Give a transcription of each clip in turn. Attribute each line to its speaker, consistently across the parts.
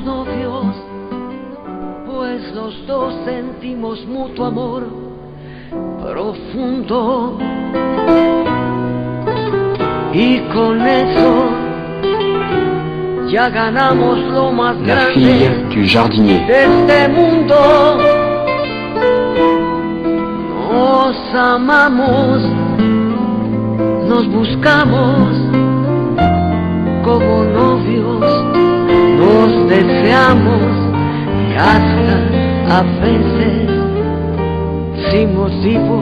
Speaker 1: novios, pues los dos sentimos mutuo amor profundo. Y con eso ya ganamos lo más
Speaker 2: La fille
Speaker 1: grande
Speaker 2: du jardinier.
Speaker 1: de este mundo. Nos amamos, nos buscamos como novios, nos deseamos y hasta a veces sin motivo,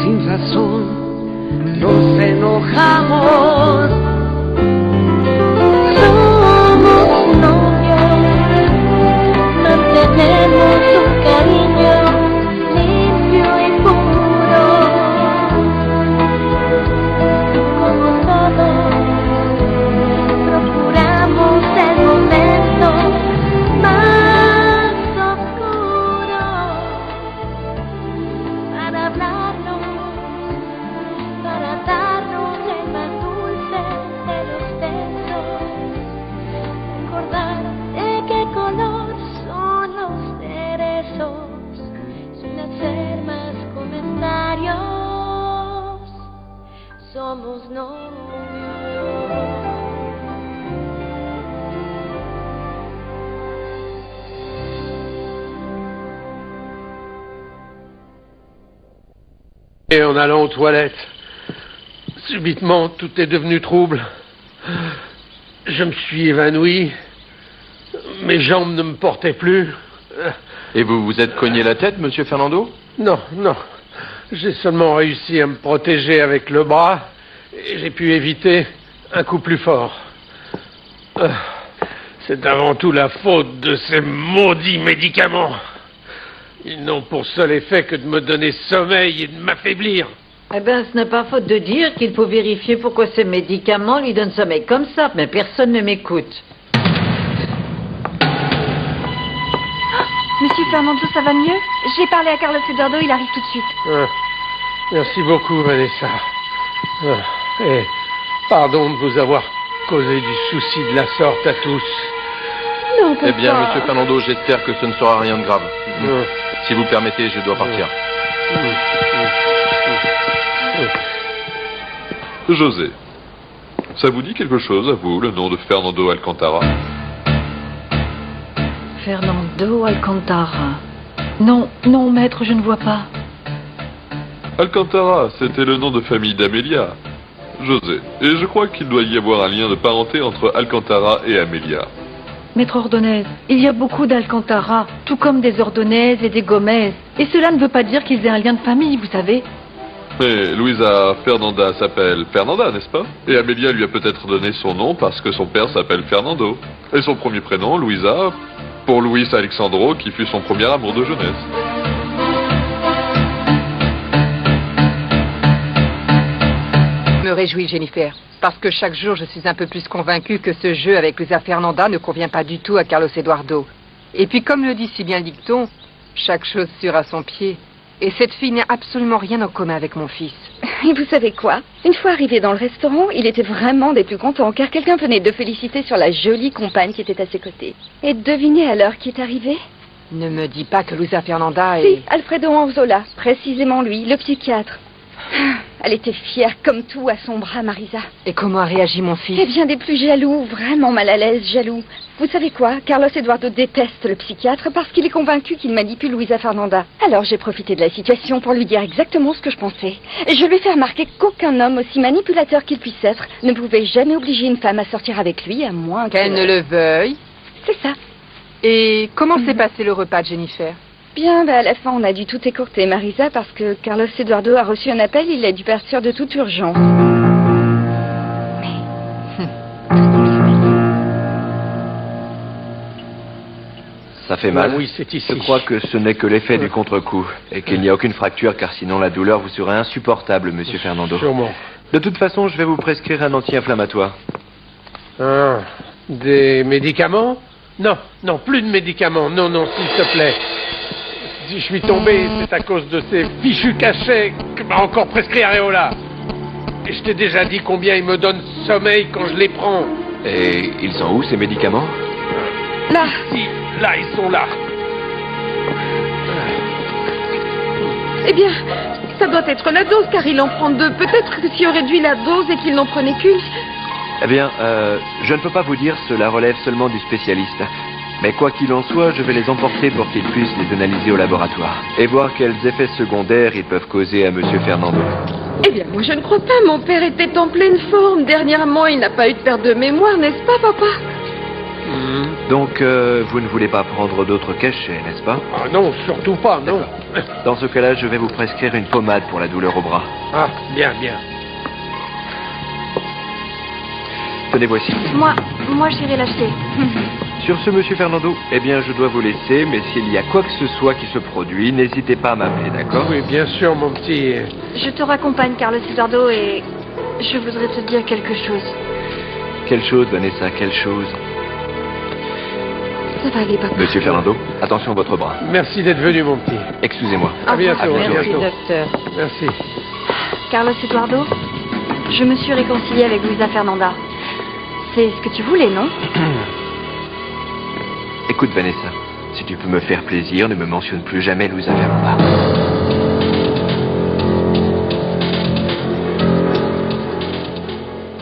Speaker 1: sin razón, nos enojamos.
Speaker 3: Somos novios, mantenemos un cariño limpio y puro, como todos, procuramos el momento más oscuro para hablarnos, para darnos el más dulce de los besos, recordar de qué color son los cerezos, sin hacer más comentarios, somos novios.
Speaker 4: Et en allant aux toilettes, subitement, tout est devenu trouble. Je me suis évanoui. Mes jambes ne me portaient plus.
Speaker 5: Et vous vous êtes cogné la tête, monsieur Fernando?
Speaker 4: Non, non. J'ai seulement réussi à me protéger avec le bras et j'ai pu éviter un coup plus fort. C'est avant tout la faute de ces maudits médicaments. Ils n'ont pour seul effet que de me donner sommeil et de m'affaiblir.
Speaker 6: Eh bien, ce n'est pas faute de dire qu'il faut vérifier pourquoi ces médicaments lui donnent sommeil comme ça, mais personne ne m'écoute.
Speaker 7: Monsieur Fernando, ça va mieux? J'ai parlé à Carlos Eduardo, il arrive tout de suite.
Speaker 4: Merci beaucoup, Vanessa. Et pardon de vous avoir causé du souci de la sorte à tous.
Speaker 7: Non,
Speaker 5: Eh bien, monsieur Fernando, j'espère que ce ne sera rien de grave. Si vous permettez, je dois partir.
Speaker 8: José, ça vous dit quelque chose à vous, le nom de Fernando Alcantara?
Speaker 6: Fernando Alcantara. Non, non, maître, je ne vois pas.
Speaker 8: Alcantara, c'était le nom de famille d'Amélia. José, et je crois qu'il doit y avoir un lien de parenté entre Alcantara et Amélia.
Speaker 6: Maître Ordonez, il y a beaucoup d'Alcantara, tout comme des Ordonez et des Gomez. Et cela ne veut pas dire qu'ils aient un lien de famille, vous savez.
Speaker 8: Mais Luisa Fernanda s'appelle Fernanda, n'est-ce pas? Et Amélia lui a peut-être donné son nom parce que son père s'appelle Fernando. Et son premier prénom, Luisa, pour Luis Alexandro, qui fut son premier amour de jeunesse.
Speaker 9: Je me réjouis, Jennifer, parce que chaque jour je suis un peu plus convaincue que ce jeu avec Luisa Fernanda ne convient pas du tout à Carlos Eduardo. Et puis comme le dit si bien le dicton, chaque chaussure a son pied. Et cette fille n'a absolument rien en commun avec mon fils.
Speaker 7: Et vous savez quoi? Une fois arrivé dans le restaurant, il était vraiment des plus contents, car quelqu'un venait de féliciter sur la jolie compagne qui était à ses côtés. Et devinez alors qui est arrivé?
Speaker 9: Ne me dis pas que Luisa Fernanda est...
Speaker 7: Si, Alfredo Anzola, précisément lui, le psychiatre. Elle était fière comme tout à son bras, Marisa.
Speaker 9: Et comment a réagi mon fils?
Speaker 7: Eh bien, des plus jaloux, vraiment mal à l'aise, jaloux. Vous savez quoi? Carlos Eduardo déteste le psychiatre parce qu'il est convaincu qu'il manipule Luisa Fernanda. Alors j'ai profité de la situation pour lui dire exactement ce que je pensais. Et je lui ai fait remarquer qu'aucun homme, aussi manipulateur qu'il puisse être, ne pouvait jamais obliger une femme à sortir avec lui, à moins
Speaker 9: qu'elle ne le veuille.
Speaker 7: C'est ça.
Speaker 9: Et comment s'est passé le repas de Jennifer?
Speaker 7: Bien, à la fin, on a dû tout écourter, Marisa, parce que Carlos Eduardo a reçu un appel, il a dû partir de toute urgence.
Speaker 2: Ça fait mal.
Speaker 4: Oui, c'est ici.
Speaker 2: Je crois que ce n'est que l'effet du contre-coup et qu'il n'y a aucune fracture, car sinon la douleur vous serait insupportable, monsieur Fernando.
Speaker 4: Sûrement.
Speaker 2: De toute façon, je vais vous prescrire un anti-inflammatoire.
Speaker 4: Des médicaments? Non, non, plus de médicaments. Non, non, s'il te plaît. Si je suis tombé, c'est à cause de ces fichus cachets que m'a encore prescrit Areola. Et je t'ai déjà dit combien ils me donnent sommeil quand je les prends.
Speaker 2: Et ils sont où, ces médicaments?
Speaker 7: Là.
Speaker 4: Si, là, ils sont là.
Speaker 7: Eh bien, ça doit être la dose, car il en prend 2. Peut-être que si on réduit la dose et qu'il n'en prenait qu'une...
Speaker 2: Eh bien, je ne peux pas vous dire, cela relève seulement du spécialiste. Mais quoi qu'il en soit, je vais les emporter pour qu'ils puissent les analyser au laboratoire. Et voir quels effets secondaires ils peuvent causer à Monsieur Fernando.
Speaker 7: Eh bien, moi je ne crois pas. Mon père était en pleine forme. Dernièrement, il n'a pas eu de perte de mémoire, n'est-ce pas, papa?
Speaker 2: Donc, vous ne voulez pas prendre d'autres cachets, n'est-ce pas?
Speaker 4: Ah non, surtout pas, non.
Speaker 2: Dans ce cas-là, je vais vous prescrire une pommade pour la douleur au bras.
Speaker 4: Ah, bien, bien.
Speaker 2: Tenez, voici.
Speaker 3: Moi j'irai l'acheter.
Speaker 2: Sur ce, Monsieur Fernando, eh bien, je dois vous laisser, mais s'il y a quoi que ce soit qui se produit, n'hésitez pas à m'appeler, d'accord?
Speaker 4: Oui, bien sûr, mon petit...
Speaker 3: Je te raccompagne, Carlos Eduardo, et je voudrais te dire quelque chose.
Speaker 2: Quelle chose, Vanessa, quelle chose?
Speaker 7: Ça va aller, papa.
Speaker 2: Monsieur Fernando, attention à votre bras.
Speaker 4: Merci d'être venu, mon petit.
Speaker 2: Excusez-moi.
Speaker 4: À bientôt, à
Speaker 9: Merci,
Speaker 4: bientôt.
Speaker 9: docteur.
Speaker 4: Merci.
Speaker 3: Carlos Eduardo, je me suis réconciliée avec Luisa Fernanda. C'est ce que tu voulais, non?
Speaker 2: Écoute, Vanessa, si tu peux me faire plaisir, ne me mentionne plus jamais Luisa Fernanda.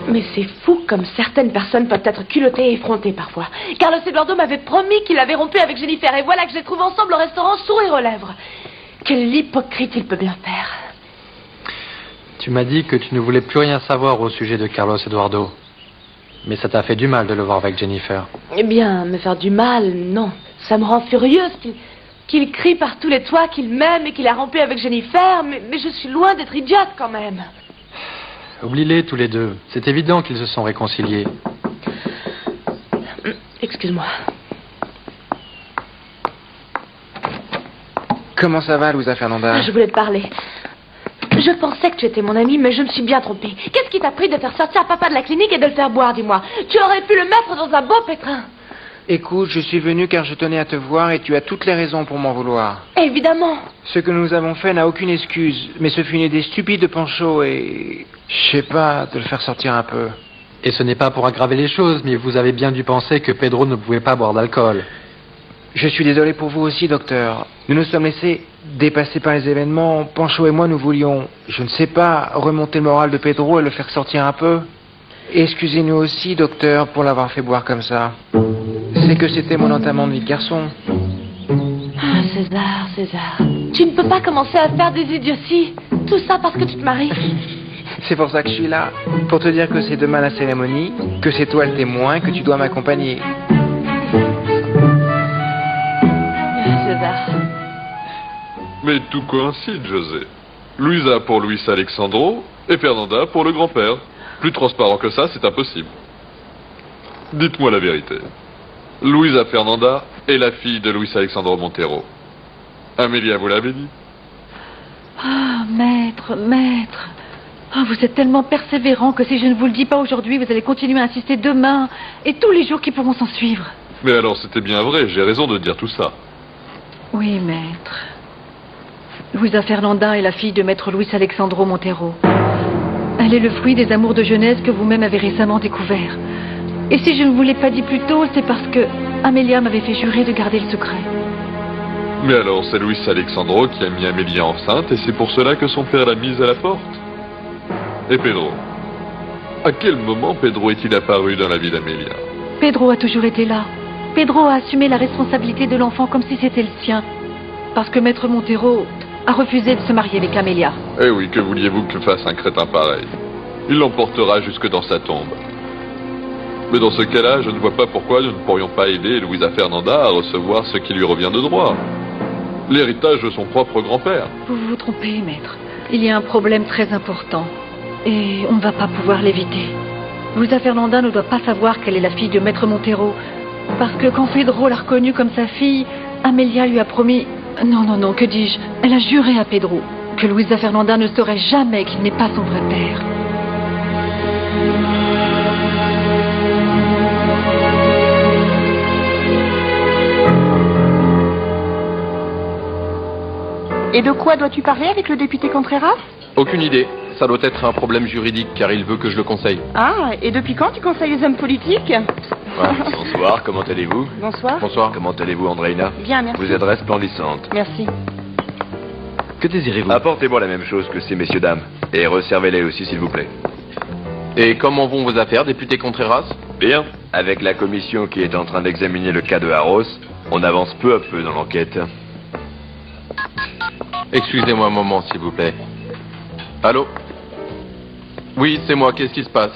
Speaker 10: Mais c'est fou comme certaines personnes peuvent être culottées et effrontées parfois. Carlos Eduardo m'avait promis qu'il avait rompu avec Jennifer et voilà que je les trouve ensemble au restaurant sourire aux lèvres. Quel hypocrite il peut bien faire.
Speaker 11: Tu m'as dit que tu ne voulais plus rien savoir au sujet de Carlos Eduardo. Mais ça t'a fait du mal de le voir avec Jennifer.
Speaker 10: Eh bien, me faire du mal, non. Ça me rend furieuse qu'il crie par tous les toits qu'il m'aime et qu'il a rompu avec Jennifer, mais je suis loin d'être idiote quand même.
Speaker 11: Oublie-les tous les deux. C'est évident qu'ils se sont réconciliés.
Speaker 10: Excuse-moi.
Speaker 12: Comment ça va, Luisa Fernanda?
Speaker 10: Je voulais te parler. Je pensais que tu étais mon ami, mais je me suis bien trompée. Qu'est-ce qui t'a pris de faire sortir papa de la clinique et de le faire boire, dis-moi? Tu aurais pu le mettre dans un beau pétrin.
Speaker 12: Écoute, je suis venu car je tenais à te voir et tu as toutes les raisons pour m'en vouloir.
Speaker 10: Évidemment.
Speaker 12: Ce que nous avons fait n'a aucune excuse, mais ce fut une idée stupide de Pancho et... je sais pas, de le faire sortir un peu.
Speaker 11: Et ce n'est pas pour aggraver les choses, mais vous avez bien dû penser que Pedro ne pouvait pas boire d'alcool.
Speaker 12: Je suis désolé pour vous aussi, docteur. Nous nous sommes laissés dépasser par les événements. Pancho et moi, nous voulions, je ne sais pas, remonter le moral de Pedro et le faire sortir un peu. Excusez-nous aussi, docteur, pour l'avoir fait boire comme ça. C'est que c'était mon entamement de vie de garçon.
Speaker 10: Ah, César. Tu ne peux pas commencer à faire des idioties. Tout ça parce que tu te maries.
Speaker 12: C'est pour ça que je suis là. Pour te dire que c'est demain la cérémonie, que c'est toi le témoin, que tu dois m'accompagner.
Speaker 10: César.
Speaker 8: Mais tout coïncide, José. Luisa pour Luis Alexandro et Fernanda pour le grand-père. Plus transparent que ça, c'est impossible. Dites-moi la vérité. Luisa Fernanda est la fille de Luis Alexandro Montero. Amélia vous l'avez dit?
Speaker 6: Ah, maître. Ah, vous êtes tellement persévérant que si je ne vous le dis pas aujourd'hui, vous allez continuer à insister demain et tous les jours qui pourront s'en suivre.
Speaker 8: Mais alors c'était bien vrai, j'ai raison de dire tout ça.
Speaker 6: Oui, maître. Luisa Fernanda est la fille de maître Luis Alexandro Montero. Elle est le fruit des amours de jeunesse que vous-même avez récemment découverts. Et si je ne vous l'ai pas dit plus tôt, c'est parce que Amélia m'avait fait jurer de garder le secret.
Speaker 8: Mais alors c'est Luis Alexandro qui a mis Amélia enceinte et c'est pour cela que son père l'a mise à la porte. Et Pedro? À quel moment Pedro est-il apparu dans la vie d'Amélia?
Speaker 6: Pedro a toujours été là. Pedro a assumé la responsabilité de l'enfant comme si c'était le sien. Parce que maître Montero a refusé de se marier avec Amélia.
Speaker 8: Eh oui, que vouliez-vous que fasse un crétin pareil? Il l'emportera jusque dans sa tombe. Mais dans ce cas-là, je ne vois pas pourquoi nous ne pourrions pas aider Luisa Fernanda à recevoir ce qui lui revient de droit. L'héritage de son propre grand-père.
Speaker 6: Vous vous trompez, maître. Il y a un problème très important. Et on ne va pas pouvoir l'éviter. Luisa Fernanda ne doit pas savoir qu'elle est la fille de maître Montero. Parce que quand Pedro l'a reconnue comme sa fille, Amélia lui a promis... Non, que dis-je? Elle a juré à Pedro que Luisa Fernanda ne saurait jamais qu'il n'est pas son vrai père.
Speaker 10: Et de quoi dois-tu parler avec le député Contreras?
Speaker 5: Aucune idée. Ça doit être un problème juridique car il veut que je le conseille.
Speaker 10: Ah, et depuis quand tu conseilles les hommes politiques?
Speaker 2: Bonsoir, comment allez-vous?
Speaker 10: Bonsoir.
Speaker 5: Bonsoir.
Speaker 2: Comment allez-vous, Andreina?
Speaker 10: Bien, merci.
Speaker 2: Vous êtes resplendissante.
Speaker 10: Merci.
Speaker 2: Que désirez-vous? Apportez-moi la même chose que ces messieurs dames. Et resservez-les aussi, s'il vous plaît.
Speaker 5: Et comment vont vos affaires, député Contreras?
Speaker 2: Bien. Avec la commission qui est en train d'examiner le cas de Harros, on avance peu à peu dans l'enquête.
Speaker 5: Excusez-moi un moment, s'il vous plaît. Allô? Oui, c'est moi, qu'est-ce qui se passe?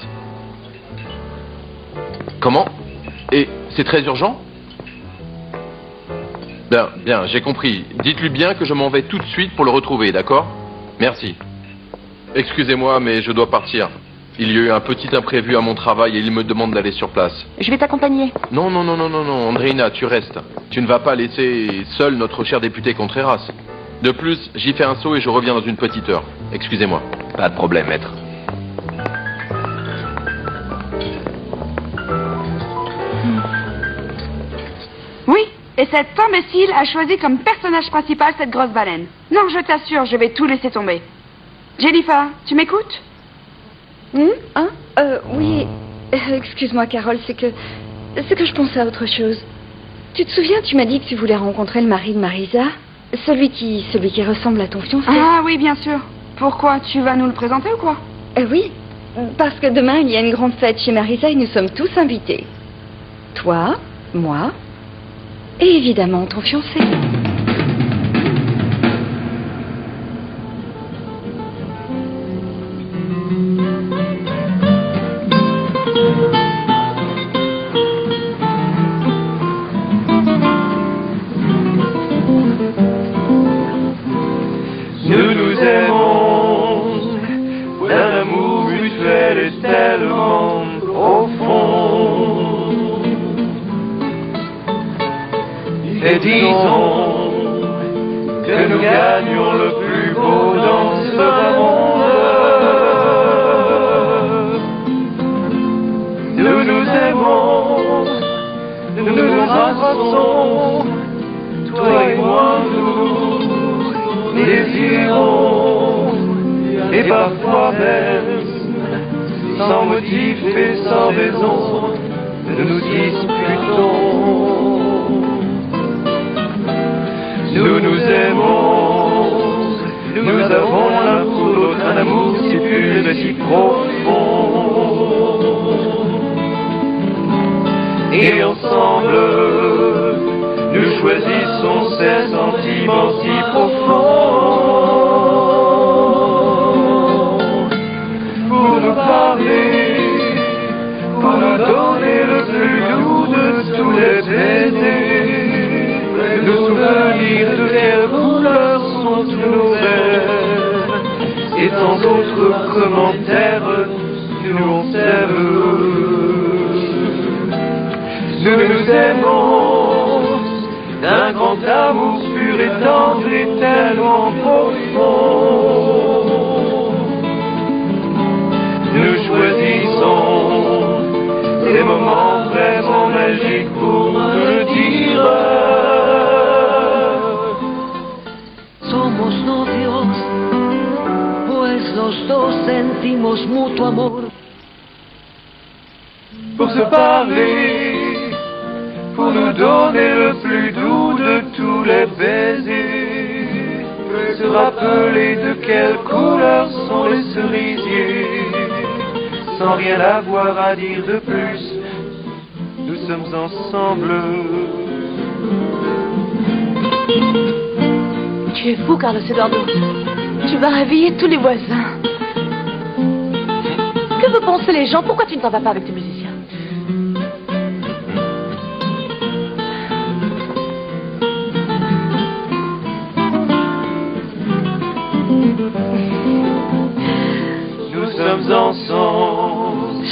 Speaker 5: Comment? Et c'est très urgent? Bien, j'ai compris. Dites-lui bien que je m'en vais tout de suite pour le retrouver, d'accord? Merci. Excusez-moi, mais je dois partir. Il y a eu un petit imprévu à mon travail et il me demande d'aller sur place.
Speaker 10: Je vais t'accompagner.
Speaker 5: Non, Andreina, tu restes. Tu ne vas pas laisser seul notre cher député Contreras. De plus, j'y fais un saut et je reviens dans une petite heure. Excusez-moi.
Speaker 2: Pas de problème, maître.
Speaker 13: Oui, et cet imbécile a choisi comme personnage principal cette grosse baleine. Non, je t'assure, je vais tout laisser tomber. Jennifer, tu m'écoutes?
Speaker 7: Oui. Excuse-moi, Carole, c'est que je pensais à autre chose. Tu te souviens, tu m'as dit que tu voulais rencontrer le mari de Marisa? Celui qui ressemble à ton fiancé.
Speaker 13: Ah oui, bien sûr. Pourquoi? Tu vas nous le présenter ou quoi?
Speaker 7: Oui, parce que demain, il y a une grande fête chez Marisa et nous sommes tous invités. Toi, moi, et évidemment ton fiancé.
Speaker 14: Nous nous aimons, un amour mutuel est tellement profond. Et disons que nous gagnons le plus beau dans ce monde. Nous nous aimons, nous nous embrassons, toi et moi nous désirons, et parfois même, sans motif et sans raison, nous nous disputons. Nous nous aimons, nous avons l'un pour l'autre un amour si pur et si profond. Et ensemble, nous choisissons ces sentiments si profonds pour nous parler, pour nous donner le plus doux de tous les baisers, nous souvenir de quelles couleurs sont tous nos rêves, et tant d'autres commentaires nous on s'aime. Nous nous aimons d'un grand amour pur et tendre et tellement profond. Nous choisissons des moments vraiment magiques pour me dire.
Speaker 1: Somos novios, pues los dos sentimos mutuo amor.
Speaker 14: Pour se parler, pour nous donner le plus doux de tous les baisers, se rappeler de quelle couleur sont les cerisiers, sans rien avoir à dire de plus, nous sommes ensemble.
Speaker 10: Tu es fou, Carlos Eduardo. Tu vas réveiller tous les voisins. Que vont penser les gens? Pourquoi tu ne t'en vas pas avec tes musiciens?
Speaker 14: Nous sommes ensemble,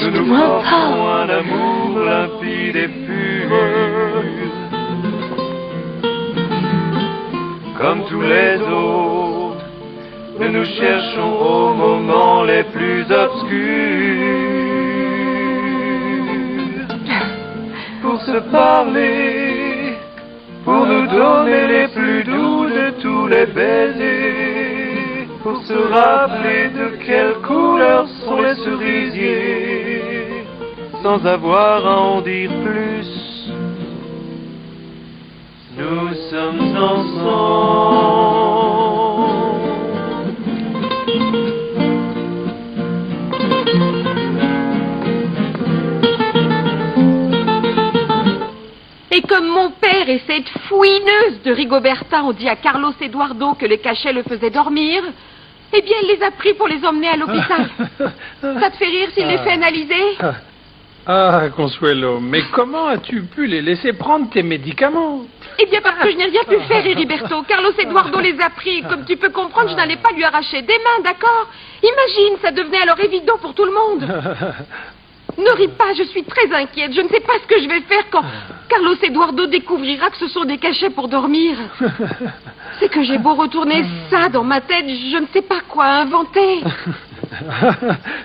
Speaker 14: nous nous portons un amour limpide et pur. Comme tous les autres, nous nous cherchons aux moments les plus obscurs. Pour se parler, pour nous donner les plus doux de tous les baisers, pour se rappeler de quelle couleur sont les cerisiers, sans avoir à en dire plus. Nous sommes ensemble.
Speaker 15: Et comme mon père et cette fouineuse de Rigoberta ont dit à Carlos Eduardo que les cachets le faisaient dormir, eh bien, il les a pris pour les emmener à l'hôpital. Ça te fait rire s'il les fait analyser?
Speaker 4: Ah, Consuelo, mais comment as-tu pu les laisser prendre tes médicaments?
Speaker 15: Eh bien, parce que je n'ai rien pu faire, Heriberto. Carlos Eduardo les a pris. Comme tu peux comprendre, je n'allais pas lui arracher des mains, d'accord? Imagine, ça devenait alors évident pour tout le monde. Ne ris pas, je suis très inquiète. Je ne sais pas ce que je vais faire quand Carlos Eduardo découvrira que ce sont des cachets pour dormir. C'est que j'ai beau retourner ça dans ma tête, je ne sais pas quoi inventer.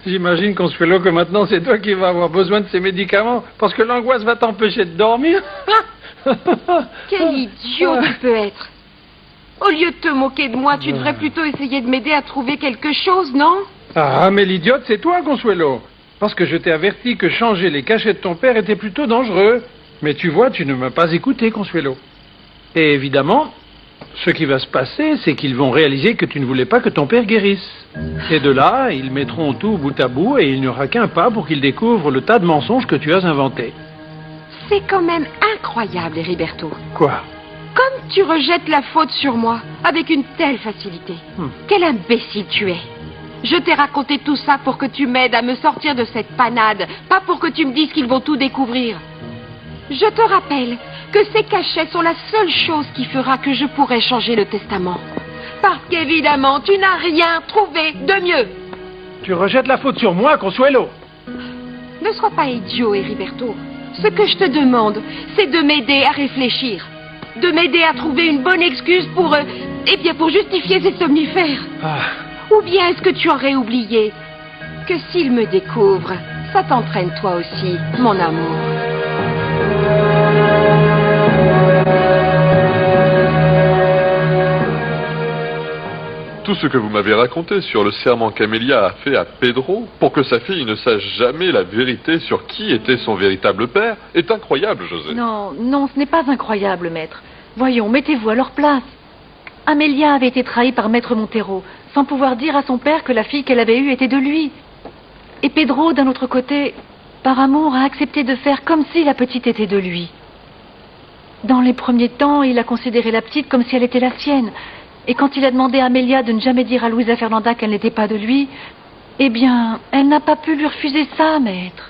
Speaker 4: J'imagine, Consuelo, que maintenant c'est toi qui vas avoir besoin de ces médicaments parce que l'angoisse va t'empêcher de dormir.
Speaker 15: Quel idiot tu peux être. Au lieu de te moquer de moi, tu devrais plutôt essayer de m'aider à trouver quelque chose, non?
Speaker 4: Ah, mais l'idiote, c'est toi, Consuelo. Parce que je t'ai averti que changer les cachets de ton père était plutôt dangereux. Mais tu vois, tu ne m'as pas écouté, Consuelo. Et évidemment, ce qui va se passer, c'est qu'ils vont réaliser que tu ne voulais pas que ton père guérisse. Et de là, ils mettront tout bout à bout et il n'y aura qu'un pas pour qu'ils découvrent le tas de mensonges que tu as inventés.
Speaker 15: C'est quand même incroyable, Heriberto.
Speaker 4: Quoi?
Speaker 15: Comme tu rejettes la faute sur moi, avec une telle facilité. Quel imbécile tu es. Je t'ai raconté tout ça pour que tu m'aides à me sortir de cette panade, pas pour que tu me dises qu'ils vont tout découvrir. Je te rappelle que ces cachets sont la seule chose qui fera que je pourrai changer le testament. Parce qu'évidemment, tu n'as rien trouvé de mieux.
Speaker 4: Tu rejettes la faute sur moi, Consuelo.
Speaker 15: Ne sois pas idiot, Heriberto. Ce que je te demande, c'est de m'aider à réfléchir. De m'aider à trouver une bonne excuse pour justifier ces somnifères. Ou bien est-ce que tu aurais oublié que s'il me découvre, ça t'entraîne toi aussi, mon amour.
Speaker 8: Tout ce que vous m'avez raconté sur le serment qu'Amelia a fait à Pedro pour que sa fille ne sache jamais la vérité sur qui était son véritable père est incroyable, José.
Speaker 6: Non, non, ce n'est pas incroyable, maître. Voyons, mettez-vous à leur place. Amelia avait été trahie par maître Montero, sans pouvoir dire à son père que la fille qu'elle avait eue était de lui. Et Pedro, d'un autre côté, par amour, a accepté de faire comme si la petite était de lui. Dans les premiers temps, il a considéré la petite comme si elle était la sienne. Et quand il a demandé à Amelia de ne jamais dire à Luisa Fernanda qu'elle n'était pas de lui, eh bien, elle n'a pas pu lui refuser ça, maître.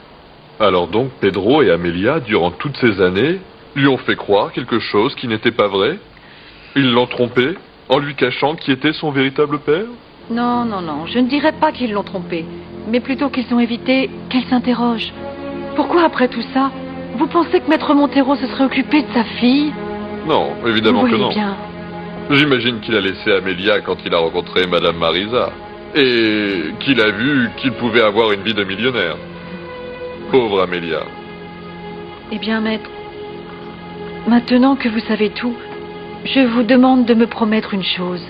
Speaker 8: Alors donc, Pedro et Amelia, durant toutes ces années, lui ont fait croire quelque chose qui n'était pas vrai? Ils l'ont trompé en lui cachant qui était son véritable père?
Speaker 6: Non, non, non, je ne dirais pas qu'ils l'ont trompée, mais plutôt qu'ils ont évité qu'elle s'interroge. Pourquoi, après tout ça, vous pensez que maître Montero se serait occupé de sa fille?
Speaker 8: Non, évidemment que non.
Speaker 6: Bien.
Speaker 8: J'imagine qu'il a laissé Amelia quand il a rencontré Madame Marisa. Et qu'il a vu qu'il pouvait avoir une vie de millionnaire. Pauvre Amelia.
Speaker 6: Eh bien, maître, maintenant que vous savez tout, je vous demande de me promettre une chose,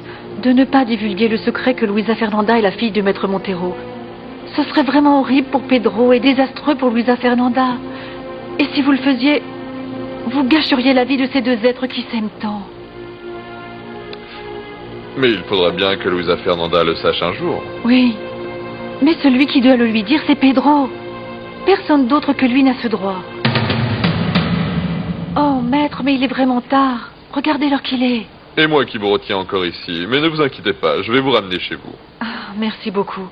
Speaker 6: de ne pas divulguer le secret que Luisa Fernanda est la fille de maître Montero. Ce serait vraiment horrible pour Pedro et désastreux pour Luisa Fernanda. Et si vous le faisiez, vous gâcheriez la vie de ces deux êtres qui s'aiment tant.
Speaker 8: Mais il faudra bien que Luisa Fernanda le sache un jour.
Speaker 6: Oui, mais celui qui doit le lui dire, c'est Pedro. Personne d'autre que lui n'a ce droit. Oh, maître, mais il est vraiment tard. Regardez l'heure qu'il est.
Speaker 8: Et moi qui vous retiens encore ici. Mais ne vous inquiétez pas, je vais vous ramener chez vous.
Speaker 6: Ah, merci beaucoup.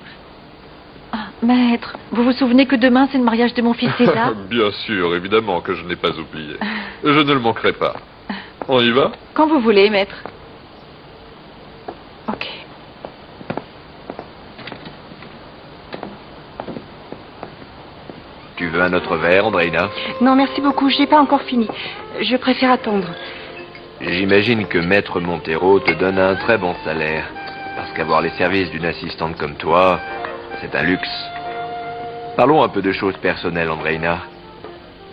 Speaker 6: Ah, maître, vous vous souvenez que demain c'est le mariage de mon fils César?
Speaker 8: Bien sûr, évidemment que je n'ai pas oublié. Je ne le manquerai pas. On y va?
Speaker 6: Quand vous voulez, maître. Ok.
Speaker 2: Tu veux un autre verre, Andreina?
Speaker 13: Non, merci beaucoup, je n'ai pas encore fini. Je préfère attendre.
Speaker 2: J'imagine que maître Montero te donne un très bon salaire. Parce qu'avoir les services d'une assistante comme toi, c'est un luxe. Parlons un peu de choses personnelles, Andreina.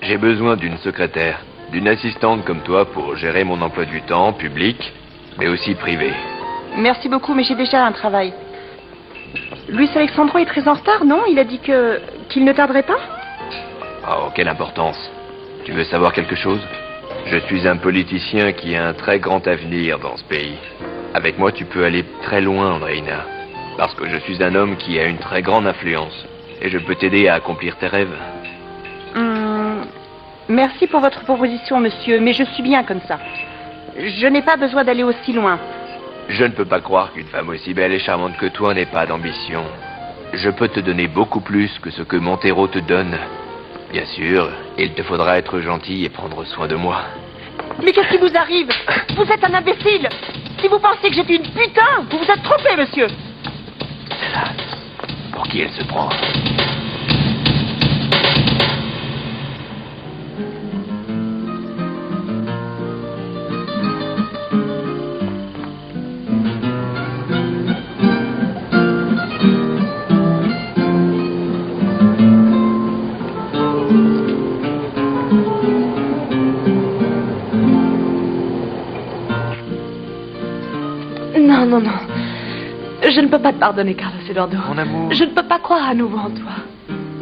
Speaker 2: J'ai besoin d'une secrétaire, d'une assistante comme toi pour gérer mon emploi du temps, public, mais aussi privé.
Speaker 13: Merci beaucoup, mais j'ai déjà un travail. Luis Alexandro est très en retard, non? Il a dit qu'il ne tarderait pas?
Speaker 2: Oh, quelle importance. Tu veux savoir quelque chose? Je suis un politicien qui a un très grand avenir dans ce pays. Avec moi, tu peux aller très loin, Andreina. Parce que je suis un homme qui a une très grande influence. Et je peux t'aider à accomplir tes rêves.
Speaker 10: Merci pour votre proposition, monsieur, mais je suis bien comme ça. Je n'ai pas besoin d'aller aussi loin.
Speaker 2: Je ne peux pas croire qu'une femme aussi belle et charmante que toi n'ait pas d'ambition. Je peux te donner beaucoup plus que ce que Montero te donne. Bien sûr, il te faudra être gentil et prendre soin de moi.
Speaker 10: Mais qu'est-ce qui vous arrive? Vous êtes un imbécile. Si vous pensez que j'étais une putain, vous vous êtes trompé, monsieur.
Speaker 2: Pour qui elle se prend?
Speaker 10: Non, non, non. Je ne peux pas te pardonner, Carlos Eduardo.
Speaker 2: Mon amour.
Speaker 10: Je ne peux pas croire à nouveau en toi.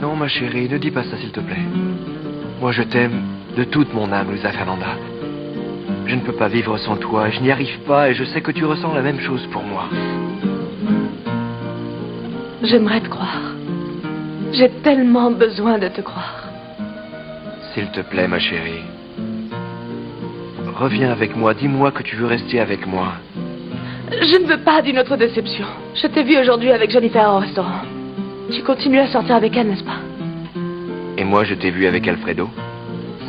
Speaker 2: Non, ma chérie, ne dis pas ça, s'il te plaît. Moi, je t'aime de toute mon âme, Luisa Fernanda. Je ne peux pas vivre sans toi, et je n'y arrive pas, et je sais que tu ressens la même chose pour moi.
Speaker 10: J'aimerais te croire. J'ai tellement besoin de te croire.
Speaker 2: S'il te plaît, ma chérie. Reviens avec moi, dis-moi que tu veux rester avec moi.
Speaker 10: Je ne veux pas d'une autre déception. Je t'ai vu aujourd'hui avec Jennifer au restaurant. Tu continues à sortir avec elle, n'est-ce pas?
Speaker 2: Et moi, je t'ai vu avec Alfredo.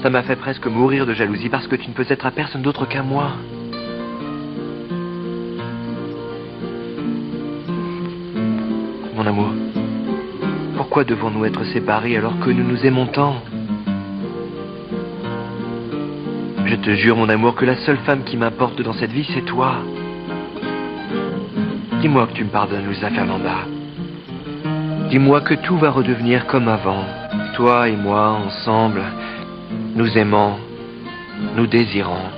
Speaker 2: Ça m'a fait presque mourir de jalousie parce que tu ne peux être à personne d'autre qu'à moi. Mon amour, pourquoi devons-nous être séparés alors que nous nous aimons tant? Je te jure, mon amour, que la seule femme qui m'importe dans cette vie, c'est toi. Dis-moi que tu me pardonnes, Luisa Fernanda. Dis-moi que tout va redevenir comme avant. Toi et moi, ensemble, nous aimant, nous désirant.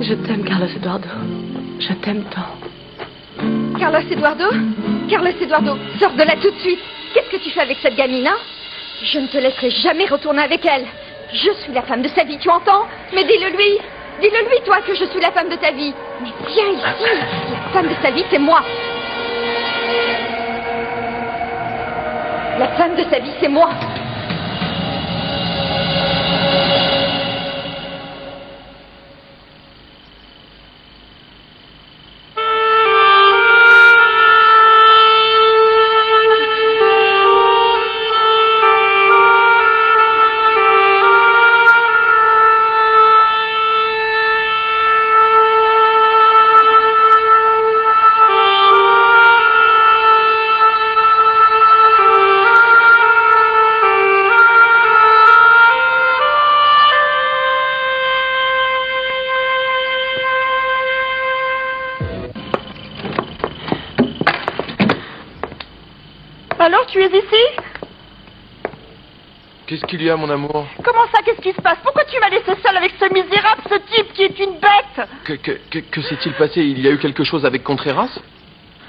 Speaker 10: Je t'aime, Carlos Eduardo. Je t'aime tant.
Speaker 7: Carlos Eduardo? Carlos Eduardo, sors de là tout de suite. Qu'est-ce que tu fais avec cette gamine, hein? Je ne te laisserai jamais retourner avec elle. Je suis la femme de sa vie, tu entends? Mais dis-le lui. Dis-le lui, toi, que je suis la femme de ta vie. Mais viens ici. La femme de sa vie, c'est moi. La femme de sa vie, c'est moi.
Speaker 10: Alors, tu es ici?
Speaker 5: Qu'est-ce qu'il y a, mon amour?
Speaker 10: Comment ça, qu'est-ce qui se passe? Pourquoi tu m'as laissé seule avec ce misérable, ce type qui est une bête?
Speaker 5: Que s'est-il passé? Il y a eu quelque chose avec Contreras?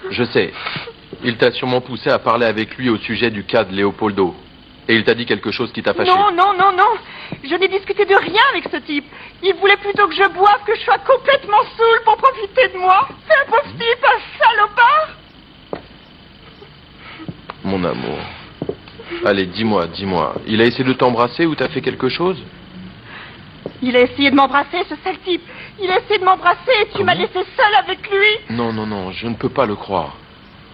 Speaker 5: Je sais. Il t'a sûrement poussé à parler avec lui au sujet du cas de Leopoldo. Et il t'a dit quelque chose qui t'a fâché.
Speaker 10: Non, non, non, non. Je n'ai discuté de rien avec ce type. Il voulait plutôt que je boive, que je sois complètement saoule pour profiter de moi. C'est un pauvre type, un salopard.
Speaker 5: Mon amour. Allez, dis-moi. Il a essayé de t'embrasser ou t'as fait quelque chose?
Speaker 10: Il a essayé de m'embrasser, ce sale type. Il a essayé de m'embrasser et tu m'as laissé seule avec lui.
Speaker 5: Non, je ne peux pas le croire.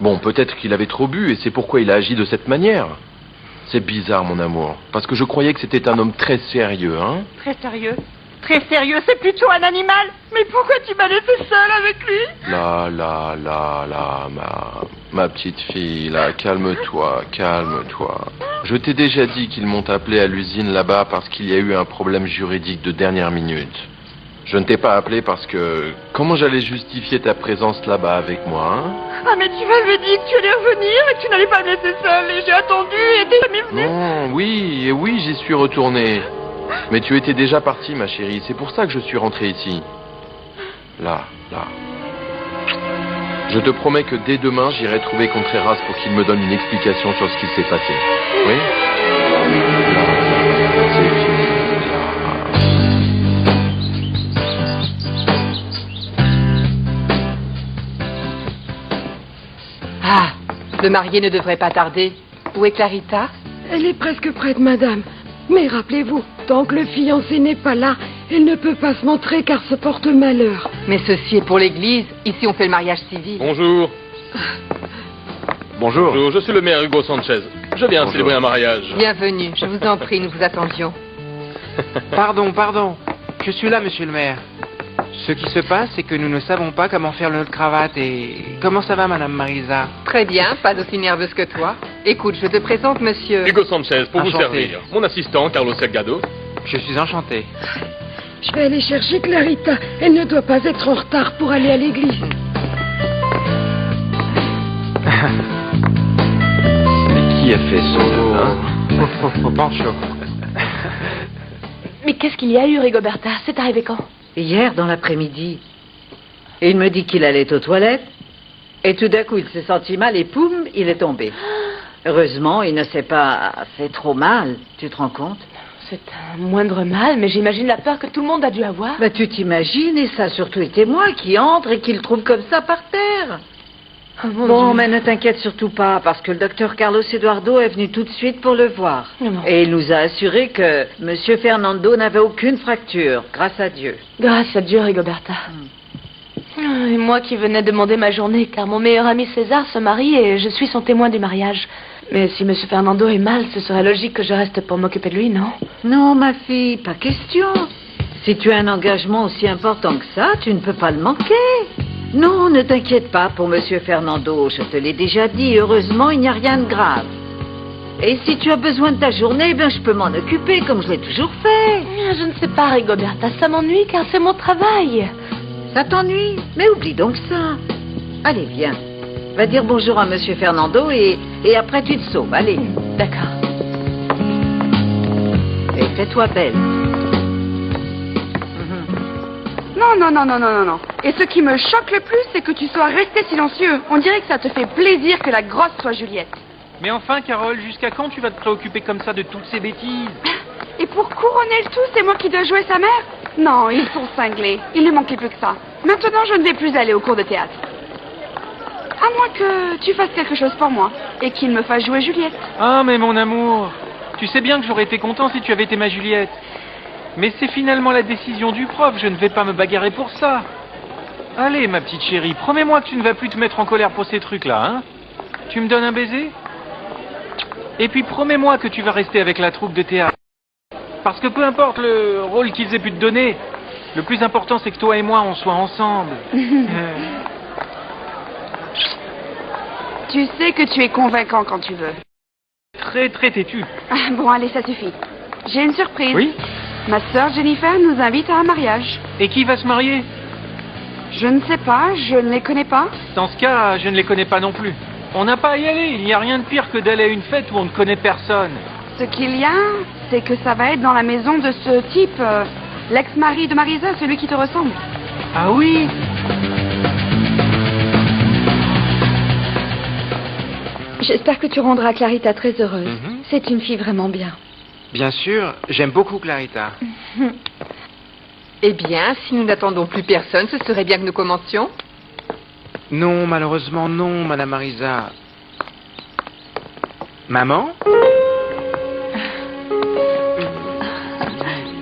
Speaker 5: Bon, peut-être qu'il avait trop bu et c'est pourquoi il a agi de cette manière. C'est bizarre, mon amour. Parce que je croyais que c'était un homme très sérieux, hein?
Speaker 10: Très sérieux? Très sérieux, c'est plutôt un animal. Mais pourquoi tu m'as laissé seule avec lui?
Speaker 5: Là, ma petite fille, là, calme-toi. Je t'ai déjà dit qu'ils m'ont appelé à l'usine là-bas parce qu'il y a eu un problème juridique de dernière minute. Je ne t'ai pas appelé parce que... Comment j'allais justifier ta présence là-bas avec moi, hein?
Speaker 10: Ah, mais tu m'avais dit que tu allais revenir et que tu n'allais pas me laisser seule. Et j'ai attendu et t'es jamais venu.
Speaker 5: Non, oui, j'y suis retourné. Mais tu étais déjà partie, ma chérie. C'est pour ça que je suis rentré ici. Là. Je te promets que dès demain, j'irai trouver Contreras pour qu'il me donne une explication sur ce qui s'est passé. Oui? C'est fini.
Speaker 9: Ah, le marié ne devrait pas tarder. Où est Clarita?
Speaker 15: Elle est presque prête, madame. Mais rappelez-vous, tant que le fiancé n'est pas là, elle ne peut pas se montrer car se porte malheur.
Speaker 9: Mais ceci est pour l'église. Ici, on fait le mariage civil.
Speaker 16: Bonjour.
Speaker 2: Bonjour.
Speaker 16: Je suis le maire Hugo Sanchez. Je viens célébrer un mariage.
Speaker 9: Bienvenue. Je vous en prie, nous vous attendions.
Speaker 12: Pardon. Je suis là, monsieur le maire. Ce qui se passe, c'est que nous ne savons pas comment faire notre cravate et... Comment ça va, madame Marisa?
Speaker 9: Très bien, pas aussi nerveuse que toi. Écoute, je te présente monsieur...
Speaker 16: Hugo Sanchez, pour
Speaker 12: Enchanté.
Speaker 16: vous servir. Mon assistant, Carlos Delgado.
Speaker 12: Je suis enchanté.
Speaker 15: Je vais aller chercher Clarita. Elle ne doit pas être en retard pour aller à l'église.
Speaker 2: Mais qui a fait ce
Speaker 12: Pancho.
Speaker 10: Mais qu'est-ce qu'il y a eu, Rigoberta? C'est arrivé quand?
Speaker 17: Hier, dans l'après-midi. Et il me dit qu'il allait aux toilettes. Et tout d'un coup, il s'est senti mal et poum, il est tombé. Heureusement, il ne s'est pas fait trop mal. Tu te rends compte?
Speaker 10: C'est un moindre mal, mais j'imagine la peur que tout le monde a dû avoir.
Speaker 17: Bah, tu t'imagines, et ça a surtout été moi qui entre et qui le trouve comme ça par terre.
Speaker 10: Oh, mon
Speaker 17: Bon,
Speaker 10: Dieu.
Speaker 17: mais ne t'inquiète surtout pas, parce que le docteur Carlos Eduardo est venu tout de suite pour le voir.
Speaker 10: Non.
Speaker 17: Et il nous a assuré que Monsieur Fernando n'avait aucune fracture, grâce à Dieu.
Speaker 10: Grâce à Dieu, Rigoberta. Et moi qui venais demander ma journée, car mon meilleur ami César se marie et je suis son témoin du mariage. Mais si Monsieur Fernando est mal, ce serait logique que je reste pour m'occuper de lui, non?
Speaker 17: Non, ma fille, pas question. Si tu as un engagement aussi important que ça, tu ne peux pas le manquer. Non, ne t'inquiète pas pour Monsieur Fernando, je te l'ai déjà dit, heureusement, il n'y a rien de grave. Et si tu as besoin de ta journée, ben, je peux m'en occuper comme je l'ai toujours fait.
Speaker 10: Je ne sais pas, Rigoberta, ça m'ennuie car c'est mon travail.
Speaker 17: Ça t'ennuie? Mais oublie donc ça. Allez, viens. Va dire bonjour à Monsieur Fernando et après tu te sauves, allez.
Speaker 10: D'accord.
Speaker 17: Et fais-toi belle.
Speaker 13: Non. Et ce qui me choque le plus, c'est que tu sois resté silencieux. On dirait que ça te fait plaisir que la grosse soit Juliette.
Speaker 18: Mais enfin, Carole, jusqu'à quand tu vas te préoccuper comme ça de toutes ces bêtises?
Speaker 13: Et pour couronner le tout, c'est moi qui dois jouer sa mère? Non, ils sont cinglés. Il ne manquait plus que ça. Maintenant, je ne vais plus aller au cours de théâtre. À moins que tu fasses quelque chose pour moi et qu'il me fasse jouer Juliette.
Speaker 18: Ah, mais mon amour, tu sais bien que j'aurais été content si tu avais été ma Juliette. Mais c'est finalement la décision du prof, je ne vais pas me bagarrer pour ça. Allez, ma petite chérie, promets-moi que tu ne vas plus te mettre en colère pour ces trucs-là, hein? Tu me donnes un baiser? Et puis promets-moi que tu vas rester avec la troupe de théâtre. Parce que peu importe le rôle qu'ils aient pu te donner, le plus important c'est que toi et moi on soit ensemble.
Speaker 13: Tu sais que tu es convaincant quand tu veux.
Speaker 18: Très très têtu.
Speaker 13: Ah, bon, allez, ça suffit. J'ai une surprise.
Speaker 18: Oui?
Speaker 13: Ma sœur Jennifer nous invite à un mariage.
Speaker 18: Et qui va se marier?
Speaker 13: Je ne sais pas, je ne les connais pas.
Speaker 18: Dans ce cas, je ne les connais pas non plus. On n'a pas à y aller, il n'y a rien de pire que d'aller à une fête où on ne connaît personne.
Speaker 13: Ce qu'il y a, c'est que ça va être dans la maison de ce type, l'ex-mari de Marisa, celui qui te ressemble.
Speaker 18: Ah oui?
Speaker 7: J'espère que tu rendras Clarita très heureuse. C'est une fille vraiment bien.
Speaker 12: Bien sûr, j'aime beaucoup Clarita.
Speaker 9: Eh bien, si nous n'attendons plus personne, ce serait bien que nous commencions.
Speaker 12: Non, malheureusement non, madame Marisa. Maman?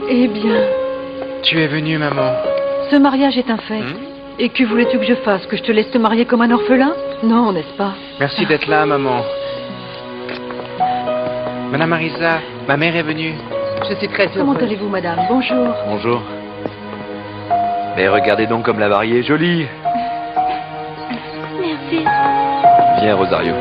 Speaker 6: Eh bien,
Speaker 12: Tu es venue, maman.
Speaker 6: ce mariage est un fait. Et que voulais-tu que je fasse? Que je te laisse te marier comme un orphelin? Non, n'est-ce pas?
Speaker 12: Merci d'être là, maman. Madame Marisa, ma mère est venue.
Speaker 9: Je suis très heureuse.
Speaker 6: Comment allez-vous, madame? Bonjour.
Speaker 2: Bonjour. Mais regardez donc comme la mariée est jolie.
Speaker 10: Merci.
Speaker 2: Viens, Rosario.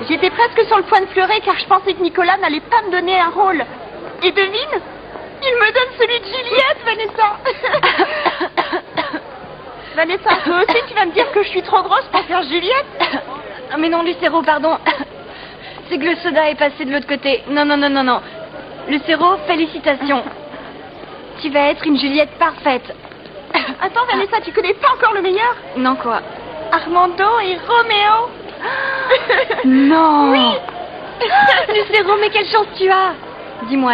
Speaker 15: J'étais presque sur le point de pleurer car je pensais que Nicolas n'allait pas me donner un rôle. Et devine, il me donne celui de Juliette, Vanessa. Vanessa, toi aussi tu vas me dire que je suis trop grosse pour faire Juliette?
Speaker 3: Mais non, Lucero, pardon. C'est que le soda est passé de l'autre côté. Non, non, non, non, non. Lucero, félicitations. Tu vas être une Juliette parfaite.
Speaker 15: Attends, Vanessa, tu connais pas encore le meilleur?
Speaker 3: Non, quoi?
Speaker 15: Armando et Roméo.
Speaker 3: Non.
Speaker 15: Oui.
Speaker 3: Lucero, mais quelle chance tu as. Dis-moi,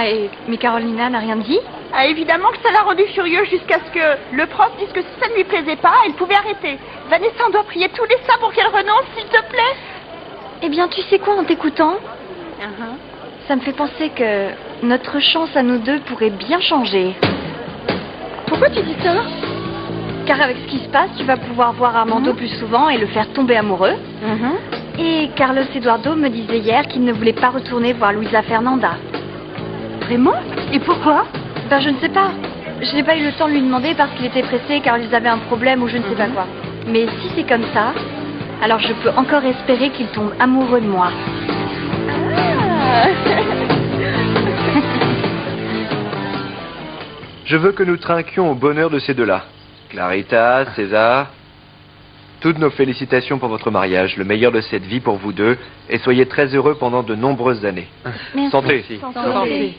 Speaker 3: mais Carolina n'a rien dit?
Speaker 15: Ah, évidemment que ça l'a rendu furieux jusqu'à ce que le prof dise que si ça ne lui plaisait pas, elle pouvait arrêter. Vanessa, on doit prier tous les saints pour qu'elle renonce, s'il te plaît.
Speaker 3: Eh bien, tu sais quoi, en t'écoutant, ça me fait penser que notre chance à nous deux pourrait bien changer.
Speaker 15: Pourquoi tu dis ça?
Speaker 3: Car avec ce qui se passe, tu vas pouvoir voir Armando plus souvent et le faire tomber amoureux. Et Carlos Eduardo me disait hier qu'il ne voulait pas retourner voir Luisa Fernanda.
Speaker 15: Vraiment? Et pourquoi?
Speaker 3: Ben, je ne sais pas. Je n'ai pas eu le temps de lui demander parce qu'il était pressé car ils avaient un problème ou je ne sais pas quoi. Mais si c'est comme ça, alors je peux encore espérer qu'il tombe amoureux de moi.
Speaker 2: Je veux que nous trinquions au bonheur de ces deux-là. Clarita, César, toutes nos félicitations pour votre mariage, le meilleur de cette vie pour vous deux, et soyez très heureux pendant de nombreuses années.
Speaker 3: Merci.
Speaker 2: Santé.
Speaker 3: Santé.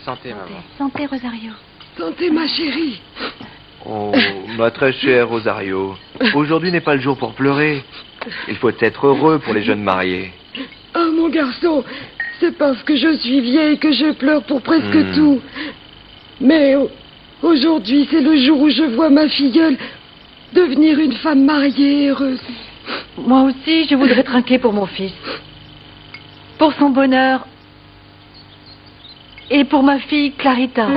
Speaker 12: Santé, maman.
Speaker 3: Santé, Rosario.
Speaker 1: Santé, ma chérie.
Speaker 2: Oh, ma très chère Rosario, aujourd'hui n'est pas le jour pour pleurer. Il faut être heureux pour les jeunes mariés.
Speaker 1: Oh, mon garçon, c'est parce que je suis vieille que je pleure pour presque tout. Mais aujourd'hui, c'est le jour où je vois ma filleule devenir une femme mariée et heureuse.
Speaker 6: Moi aussi, je voudrais trinquer pour mon fils. Pour son bonheur. Et pour ma fille, Clarita.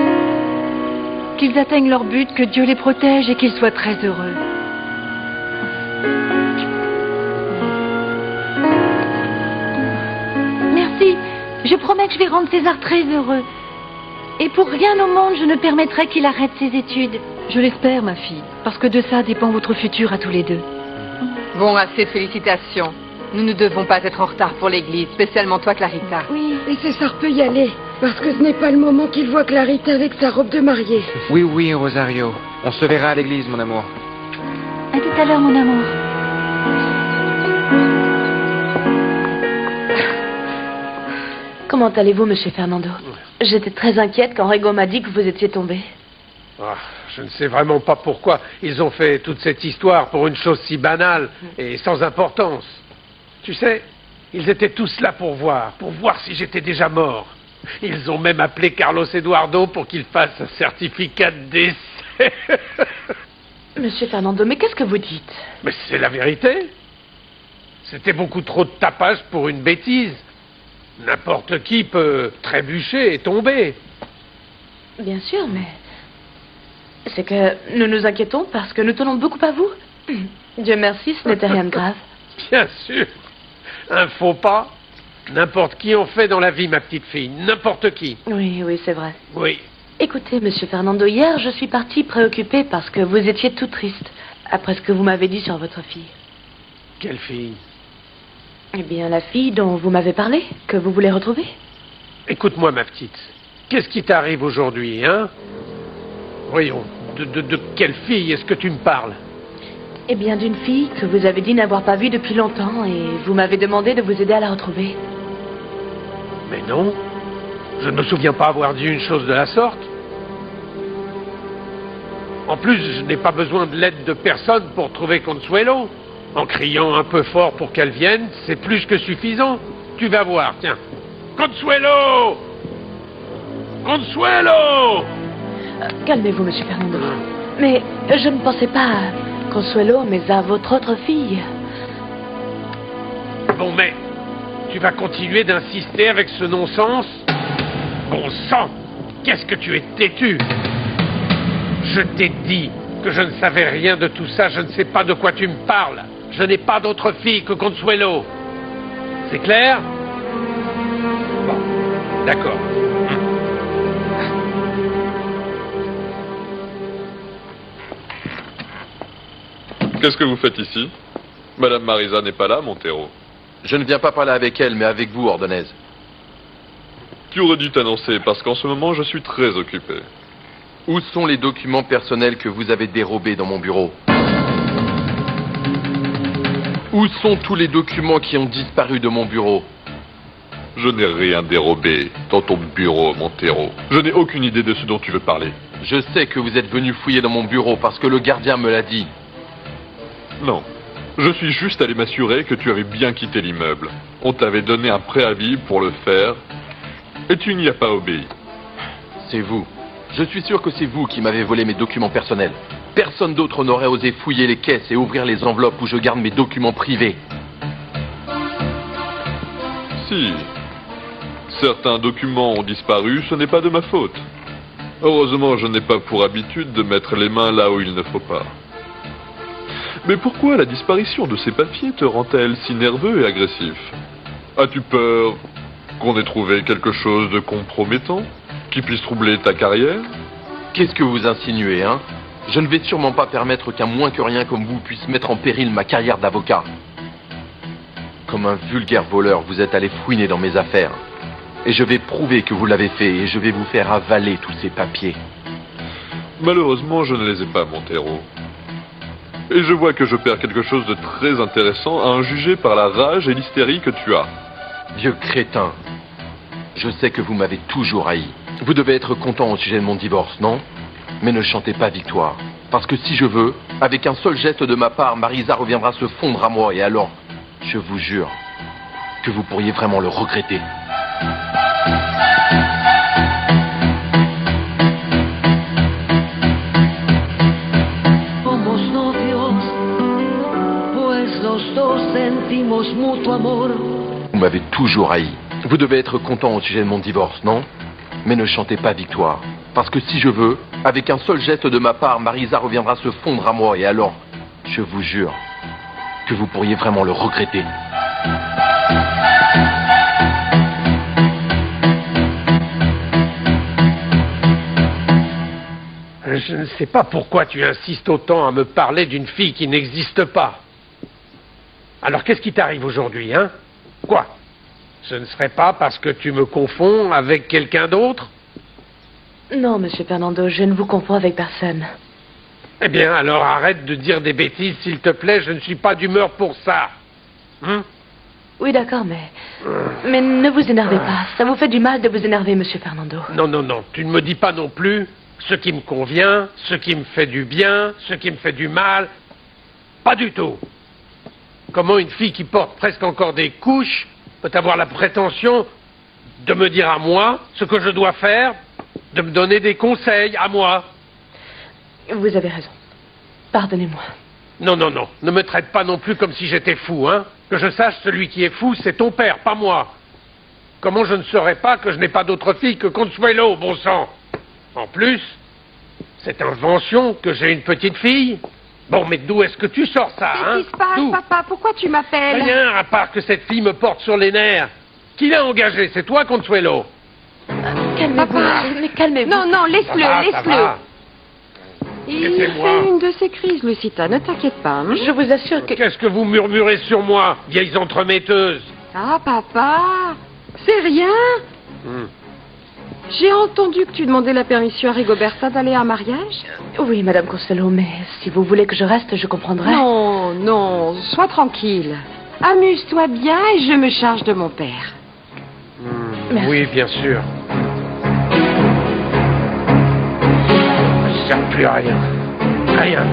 Speaker 6: Qu'ils atteignent leur but, que Dieu les protège et qu'ils soient très heureux. Merci. Je promets que je vais rendre César très heureux. Et pour rien au monde, je ne permettrai qu'il arrête ses études. Je l'espère, ma fille, parce que de ça dépend votre futur à tous les deux.
Speaker 9: Bon, assez de félicitations. Nous ne devons pas être en retard pour l'église, spécialement toi, Clarita.
Speaker 1: Oui, et César peut y aller, parce que ce n'est pas le moment qu'il voit Clarita avec sa robe de mariée.
Speaker 12: Oui, oui, Rosario. On se verra à l'église, mon amour.
Speaker 3: À tout à l'heure, mon amour.
Speaker 10: Comment allez-vous, monsieur Fernando? J'étais très inquiète quand Rego m'a dit que vous étiez tombé.
Speaker 4: Ah, je ne sais vraiment pas pourquoi ils ont fait toute cette histoire pour une chose si banale et sans importance. Tu sais, ils étaient tous là pour voir si j'étais déjà mort. Ils ont même appelé Carlos Eduardo pour qu'il fasse un certificat de décès.
Speaker 10: Monsieur Fernando, mais qu'est-ce que vous dites?
Speaker 4: Mais c'est la vérité. C'était beaucoup trop de tapage pour une bêtise. N'importe qui peut trébucher et tomber.
Speaker 10: Bien sûr, mais... c'est que nous nous inquiétons parce que nous tenons beaucoup à vous. Dieu merci, ce n'était rien de grave.
Speaker 4: Bien sûr. Un faux pas, n'importe qui en fait dans la vie, ma petite fille. N'importe qui.
Speaker 10: Oui, oui, c'est vrai.
Speaker 4: Oui.
Speaker 10: Écoutez, monsieur Fernando, hier, je suis partie préoccupée parce que vous étiez tout triste après ce que vous m'avez dit sur votre fille.
Speaker 4: Quelle fille?
Speaker 10: Eh bien, la fille dont vous m'avez parlé, que vous voulez retrouver.
Speaker 4: Écoute-moi, ma petite. Qu'est-ce qui t'arrive aujourd'hui, hein? Voyons, de quelle fille est-ce que tu me parles?
Speaker 10: Eh bien, d'une fille que vous avez dit n'avoir pas vue depuis longtemps et vous m'avez demandé de vous aider à la retrouver.
Speaker 4: Mais non, je ne me souviens pas avoir dit une chose de la sorte. En plus, je n'ai pas besoin de l'aide de personne pour trouver Consuelo. En criant un peu fort pour qu'elle vienne, c'est plus que suffisant. Tu vas voir, tiens. Consuelo! Consuelo!
Speaker 10: Calmez-vous, monsieur Fernando. Mais je ne pensais pas à Consuelo, mais à votre autre fille.
Speaker 4: Bon, mais tu vas continuer d'insister avec ce non-sens? Bon sang! Qu'est-ce que tu es têtu! Je t'ai dit que je ne savais rien de tout ça, je ne sais pas de quoi tu me parles. Je n'ai pas d'autre fille que Consuelo. C'est clair? Bon, d'accord.
Speaker 8: Qu'est-ce que vous faites ici? Madame Marisa n'est pas là, Montero.
Speaker 5: Je ne viens pas parler avec elle, mais avec vous, Ordonez.
Speaker 8: Tu aurais dû t'annoncer, parce qu'en ce moment, je suis très occupé.
Speaker 5: Où sont les documents personnels que vous avez dérobés dans mon bureau? Où sont tous les documents qui ont disparu de mon bureau?
Speaker 8: Je n'ai rien dérobé dans ton bureau, Montero. Je n'ai aucune idée de ce dont tu veux parler.
Speaker 5: Je sais que vous êtes venu fouiller dans mon bureau parce que le gardien me l'a dit.
Speaker 8: Non. Je suis juste allé m'assurer que tu avais bien quitté l'immeuble. On t'avait donné un préavis pour le faire, et tu n'y as pas obéi.
Speaker 5: C'est vous. Je suis sûr que c'est vous qui m'avez volé mes documents personnels. Personne d'autre n'aurait osé fouiller les caisses et ouvrir les enveloppes où je garde mes documents privés.
Speaker 8: Si certains documents ont disparu, ce n'est pas de ma faute. Heureusement, je n'ai pas pour habitude de mettre les mains là où il ne faut pas. Mais pourquoi la disparition de ces papiers te rend-elle si nerveux et agressif? As-tu peur qu'on ait trouvé quelque chose de compromettant qui puisse troubler ta carrière?
Speaker 5: Qu'est-ce que vous insinuez, hein? Je ne vais sûrement pas permettre qu'un moins que rien comme vous puisse mettre en péril ma carrière d'avocat. Comme un vulgaire voleur, vous êtes allé fouiner dans mes affaires. Et je vais prouver que vous l'avez fait et je vais vous faire avaler tous ces papiers.
Speaker 8: Malheureusement, je ne les ai pas, Montero. Et je vois que je perds quelque chose de très intéressant à en juger par la rage et l'hystérie que tu as.
Speaker 5: Vieux crétin. Je sais que vous m'avez toujours haï. Vous devez être content au sujet de mon divorce, non? Mais ne chantez pas victoire. Parce que si je veux, avec un seul geste de ma part, Marisa reviendra se fondre à moi et alors, je vous jure, que vous pourriez vraiment le regretter. Vous m'avez toujours haï. Vous devez être content au sujet de mon divorce, non? Mais ne chantez pas victoire. Parce que si je veux, avec un seul geste de ma part, Marisa reviendra se fondre à moi et alors, je vous jure, que vous pourriez vraiment le regretter.
Speaker 4: Je ne sais pas pourquoi tu insistes autant à me parler d'une fille qui n'existe pas. Alors qu'est-ce qui t'arrive aujourd'hui, hein? Quoi? Ce ne serait pas parce que tu me confonds avec quelqu'un d'autre?
Speaker 10: Non, monsieur Fernando, je ne vous confonds avec personne.
Speaker 4: Eh bien, alors arrête de dire des bêtises, s'il te plaît, je ne suis pas d'humeur pour ça. Hein?
Speaker 10: Oui, d'accord, mais ne vous énervez pas. Ça vous fait du mal de vous énerver, monsieur Fernando.
Speaker 4: Non, non, non, tu ne me dis pas non plus ce qui me convient, ce qui me fait du bien, ce qui me fait du mal. Pas du tout. Comment une fille qui porte presque encore des couches peut avoir la prétention de me dire à moi ce que je dois faire, de me donner des conseils à moi?
Speaker 10: Vous avez raison. Pardonnez-moi.
Speaker 4: Non, non, non. Ne me traite pas non plus comme si j'étais fou, hein. Que je sache, celui qui est fou, c'est ton père, pas moi. Comment je ne saurais pas que je n'ai pas d'autre fille que Consuelo, bon sang? En plus, cette invention que j'ai une petite fille. Bon, mais d'où est-ce que tu sors ça, hein?
Speaker 15: Qu'est-ce qui se passe, papa? Pourquoi tu m'appelles?
Speaker 4: Rien, à part que cette fille me porte sur les nerfs. Qui l'a engagée? C'est toi, Consuelo?
Speaker 10: Calmez-vous, mais calmez-vous.
Speaker 15: Non, non, laisse-le, laisse-le. Il
Speaker 4: Laissez-moi.
Speaker 15: fait une de ses crises, Lucita, ne t'inquiète pas. Hein?
Speaker 10: Je vous assure que...
Speaker 4: Qu'est-ce que vous murmurez sur moi, vieilles entremetteuses?
Speaker 15: Ah, papa, c'est rien. J'ai entendu que tu demandais la permission à Rigoberta d'aller à un mariage.
Speaker 10: Oui, madame Consuelo, mais si vous voulez que je reste, je comprendrai.
Speaker 15: Non, non, sois tranquille. Amuse-toi bien et je me charge de mon père.
Speaker 4: Oui, bien sûr. Ça ne sert plus à rien. Rien.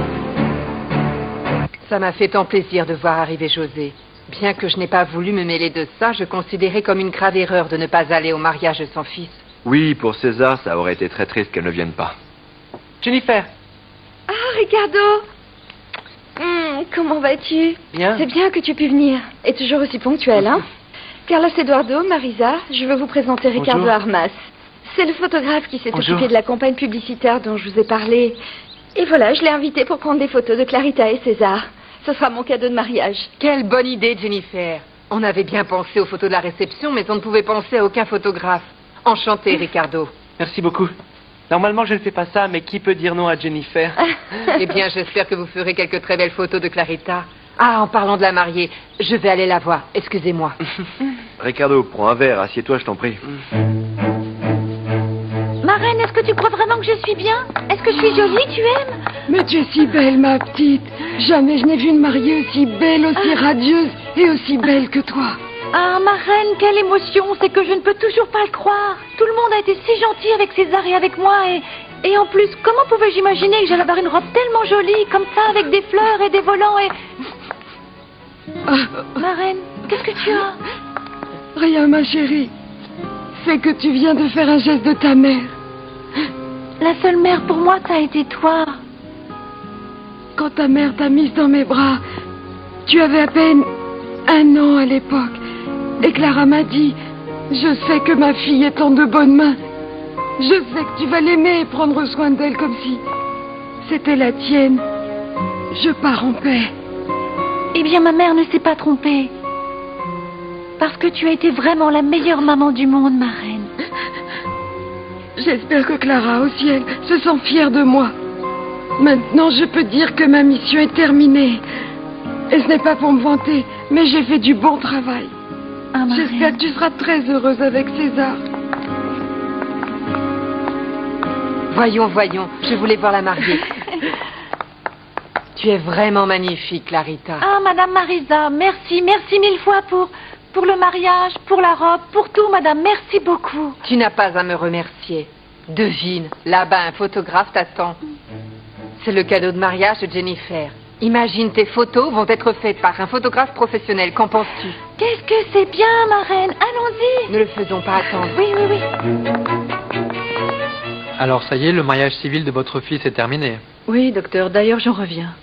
Speaker 9: Ça m'a fait tant plaisir de voir arriver José. Bien que je n'ai pas voulu me mêler de ça, je considérais comme une grave erreur de ne pas aller au mariage de son fils.
Speaker 2: Oui, pour César, ça aurait été très triste qu'elle ne vienne pas.
Speaker 11: Jennifer.
Speaker 7: Ah, Ricardo. Comment vas-tu?
Speaker 11: Bien.
Speaker 7: C'est bien que tu puisses venir. Et toujours aussi ponctuel, hein? Carlos Eduardo, Marisa, je veux vous présenter Ricardo
Speaker 11: Bonjour.
Speaker 7: Armas. C'est le photographe qui s'est
Speaker 11: Bonjour.
Speaker 7: occupé de la campagne publicitaire dont je vous ai parlé. Et voilà, je l'ai invité pour prendre des photos de Clarita et César. Ce sera mon cadeau de mariage.
Speaker 9: Quelle bonne idée, Jennifer. On avait bien pensé aux photos de la réception, mais on ne pouvait penser à aucun photographe. Enchanté, Ricardo.
Speaker 11: Merci beaucoup. Normalement, je ne fais pas ça, mais qui peut dire non à Jennifer?
Speaker 9: Eh bien, j'espère que vous ferez quelques très belles photos de Clarita. Ah, en parlant de la mariée, je vais aller la voir. Excusez-moi.
Speaker 2: Ricardo, prends un verre, assieds-toi, je t'en prie.
Speaker 3: Marraine, est-ce que tu crois vraiment que je suis bien? Est-ce que je suis jolie, tu aimes?
Speaker 1: Mais tu es si belle, ma petite. Jamais je n'ai vu une mariée aussi belle, aussi radieuse et aussi belle que toi.
Speaker 6: Ah, ma reine, quelle émotion! C'est que je ne peux toujours pas le croire. Tout le monde a été si gentil avec César et avec moi. Et en plus, comment pouvais-je imaginer que j'allais avoir une robe tellement jolie, comme ça, avec des fleurs et des volants et... Ma reine, qu'est-ce que tu as?
Speaker 1: Rien, ma chérie. C'est que tu viens de faire un geste de ta mère.
Speaker 6: La seule mère pour moi, ça a été toi.
Speaker 1: Quand ta mère t'a mise dans mes bras, tu avais à peine 1 an à l'époque. Et Clara m'a dit, je sais que ma fille est en de bonnes mains. Je sais que tu vas l'aimer et prendre soin d'elle comme si c'était la tienne. Je pars en paix.
Speaker 6: Eh bien, ma mère ne s'est pas trompée. Parce que tu as été vraiment la meilleure maman du monde, ma reine.
Speaker 1: J'espère que Clara, au ciel, se sent fière de moi. Maintenant, je peux dire que ma mission est terminée. Et ce n'est pas pour me vanter, mais j'ai fait du bon travail.
Speaker 6: Ah,
Speaker 1: j'espère que tu seras très heureuse avec César.
Speaker 9: Voyons, je voulais voir la mariée. Tu es vraiment magnifique, Clarita.
Speaker 6: Ah, Madame Marisa, merci 1000 fois pour le mariage, pour la robe, pour tout, Madame, merci beaucoup.
Speaker 9: Tu n'as pas à me remercier. Devine, là-bas, un photographe t'attend. C'est le cadeau de mariage de Jennifer. Imagine, tes photos vont être faites par un photographe professionnel. Qu'en penses-tu?
Speaker 6: Qu'est-ce que c'est bien, ma reine. Allons-y.
Speaker 9: Ne le faisons pas attendre.
Speaker 6: Oui.
Speaker 11: Alors ça y est, le mariage civil de votre fils est terminé.
Speaker 6: Oui, docteur, d'ailleurs j'en reviens.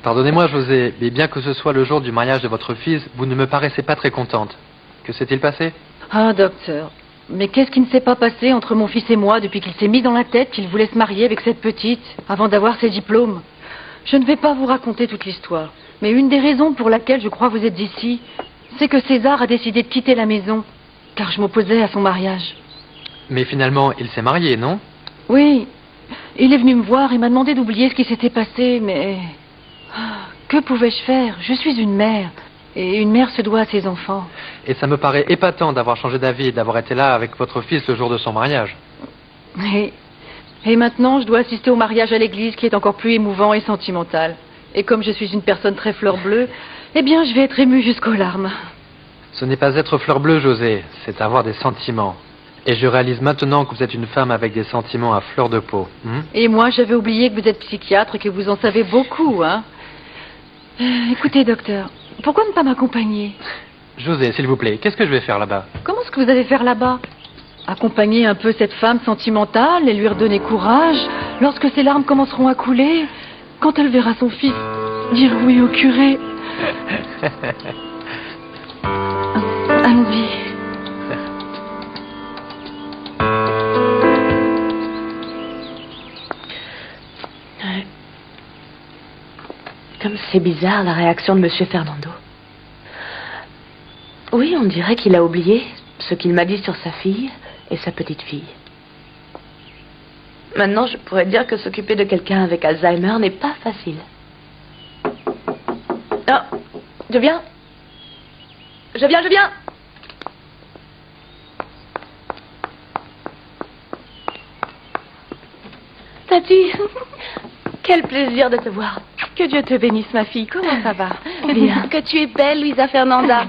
Speaker 11: Pardonnez-moi, José, mais bien que ce soit le jour du mariage de votre fils, vous ne me paraissez pas très contente. Que s'est-il passé?
Speaker 6: Ah, docteur, mais qu'est-ce qui ne s'est pas passé entre mon fils et moi depuis qu'il s'est mis dans la tête qu'il voulait se marier avec cette petite, avant d'avoir ses diplômes? Je ne vais pas vous raconter toute l'histoire, mais une des raisons pour laquelle je crois vous êtes ici, c'est que César a décidé de quitter la maison, car je m'opposais à son mariage.
Speaker 11: Mais finalement, il s'est marié, non?
Speaker 6: Oui, il est venu me voir et m'a demandé d'oublier ce qui s'était passé, mais... Que pouvais-je faire? Je suis une mère, et une mère se doit à ses enfants.
Speaker 11: Et ça me paraît épatant d'avoir changé d'avis et d'avoir été là avec votre fils le jour de son mariage.
Speaker 6: Et maintenant, je dois assister au mariage à l'église qui est encore plus émouvant et sentimental. Et comme je suis une personne très fleur bleue, eh bien, je vais être émue jusqu'aux larmes.
Speaker 11: Ce n'est pas être fleur bleue, José, c'est avoir des sentiments. Et je réalise maintenant que vous êtes une femme avec des sentiments à fleur de peau.
Speaker 6: Et moi, j'avais oublié que vous êtes psychiatre et que vous en savez beaucoup, hein. Écoutez, docteur, pourquoi ne pas m'accompagner?
Speaker 11: José, s'il vous plaît, qu'est-ce que je vais faire là-bas?
Speaker 6: Comment est-ce que vous allez faire là-bas? Accompagner un peu cette femme sentimentale et lui redonner courage lorsque ses larmes commenceront à couler, quand elle verra son fils dire oui au curé. Allons-y.
Speaker 10: Comme c'est bizarre la réaction de Monsieur Fernando. Oui, on dirait qu'il a oublié ce qu'il m'a dit sur sa fille et sa petite fille. Maintenant, je pourrais dire que s'occuper de quelqu'un avec Alzheimer n'est pas facile. Ah, je viens. Tati, quel plaisir de te voir.
Speaker 15: Que Dieu te bénisse, ma fille. Comment ça va?
Speaker 10: Bien.
Speaker 13: Que tu es belle, Luisa Fernanda.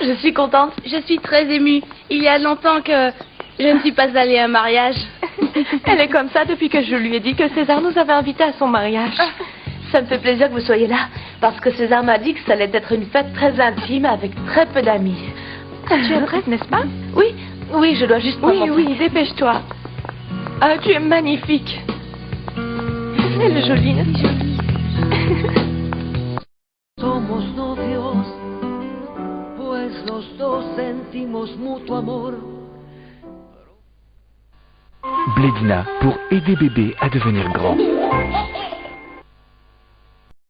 Speaker 10: Je suis contente.
Speaker 13: Je suis très émue. Il y a longtemps que je ne suis pas allée à un mariage.
Speaker 15: Elle est comme ça depuis que je lui ai dit que César nous avait invités à son mariage.
Speaker 10: Ça me fait plaisir que vous soyez là, parce que César m'a dit que ça allait être une fête très intime avec très peu d'amis.
Speaker 15: Tu es prête, n'est-ce pas?
Speaker 10: Oui, je dois juste m'en
Speaker 15: Oui, dépêche-toi. Ah, tu es magnifique. Elle est jolie, hein?
Speaker 14: Somos novios, pues los dos sentimos mutuo amor.
Speaker 19: Blédina pour aider bébé à devenir grand.